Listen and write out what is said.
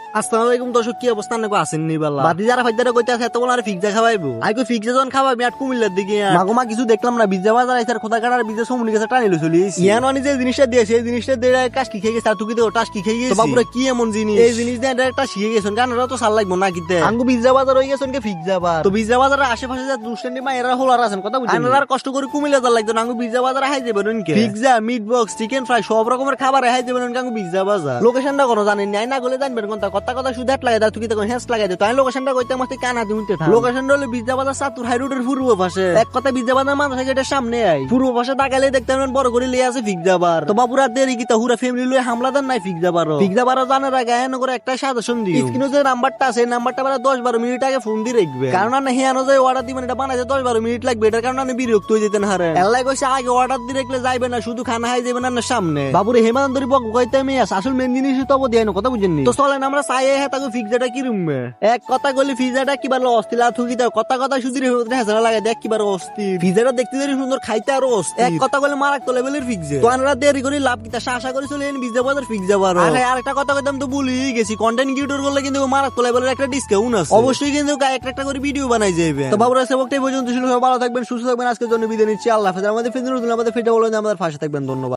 আসসালামু আলাইকুম দর্শক, কি অবস্থা নাকি আছেন নি বালা বাদি যারা ফাইদারে কইতে আছে এত বড় আর ফিক্সা খাওয়াইবো আইকো ফিক্সা যখন খাওয়াবি আট কুমিল্লার দিকে মাগো মা কিছু দেখলাম না বিজা বাজার আইসার খোদা কাটার বিজা সমুনি গেছে টানিলো চলিস ইয়ান অনি যে জিনিসটা দিয়ে সেই জিনিসটা দিয়ে কাজ কি খেয়ে গেছে আর তুই তো টাস কি খেয়ে গেছিস বাবুরা কি এমন জিনিস এই জিনিস দিয়ে একটা শিখে গেছেন কারণ তো সাল লাগবো না কিতে আঙ্গু বিজা বাজার হয়ে গেছেন কে ফিক্সা বাজার তো বিজা বাজারের আশেপাশে যে দুষ্টান্ডি মা এরা হোলার আছেন কথা বুঝছেন আর কষ্ট করে কুমিল্লা যা লাগতো আঙ্গু বিজা বাজার হাই যাবেন কে ফিক্সা মিট বক্স চিকেন ফ্রাই সব রকমের খাবার হাই যাবেন আঙ্গু বিজা বাজার লোকেশনটা কোনো জানেন না না গলে জানবেন কোনটা কথা কথা শুধু হাত লাগাই দাও তুই তখন হ্যাঁ লাগাই দাও তাই লোকেশনটা কইতে মস্তি কানা দিউতে থাক লোকেশনটা হলো বিজা বাজার সাতুর হাই রোডের পূর্ব পাশে এক কথা বিজা বাজার মানুষ গেটের সামনে আই পূর্ব পাশে তাকালে দেখতে পাবেন বড় করে লিয়ে আছে ফিক্সা বার তো বাবুরা দেরি কি হুরা ফ্যামিলি লয়ে হামলা দেন নাই ফিক্সা বার জানার আগে হেন করে একটা সাজেশন দিও স্ক্রিনে যে নাম্বারটা আছে নাম্বারটা বারে 10-12 মিনিট আগে ফোন দিয়ে রাখবে কারণ না হেয়ানো যে অর্ডার দিবেন এটা বানাইতে 10-12 মিনিট লাগবে এটার কারণে আমি বিরক্ত হয়ে যেতেন হারে এলাই কইছে আগে অর্ডার দিয়ে রাখলে যাইবে না শুধু খানা হাই যাবে না সামনে বাবুরে হেমান্তরি বক কইতে আমি আসল মেন জিনিস তো বদিয়াই না কথা বুঝেননি তো চলেন আমরা চাই হ্যাঁ তাকে ফিক্সাটা কি রুমে এক কথা কইলে ফিজাটা কিবার অস্থির আর থুকি দাও কথা কথা শুধু হেসারা লাগে দেখ কিবার অস্থির ফিজাটা দেখতে দেরি সুন্দর খাইতে আরো অস্থির এক কথা কইলে মারাক তো লেভেলের ফিক্সে তো আমরা দেরি করি লাভ কিতা আশা করি চলে বিজা বাজার ফিক্সা বারো আরেকটা কথা কইতাম তো ভুলেই গেছি কন্টেন্ট ক্রিয়েটর করলে কিন্তু মারাক তো লেভেলের একটা ডিসকাউন্ট আছে অবশ্যই কিন্তু একটা করে ভিডিও বানাই যাবে তো বাবুরা সেবকটাই পর্যন্ত ছিল ভালো থাকবেন সুস্থ থাকবেন আজকের জন্য বিদায় নিচ্ছি আল্লাহ হাফেজ আমাদের ফেসবুক আমাদের ফেটা বলেন আমাদের পাশে থাকবেন ধন্যবাদ।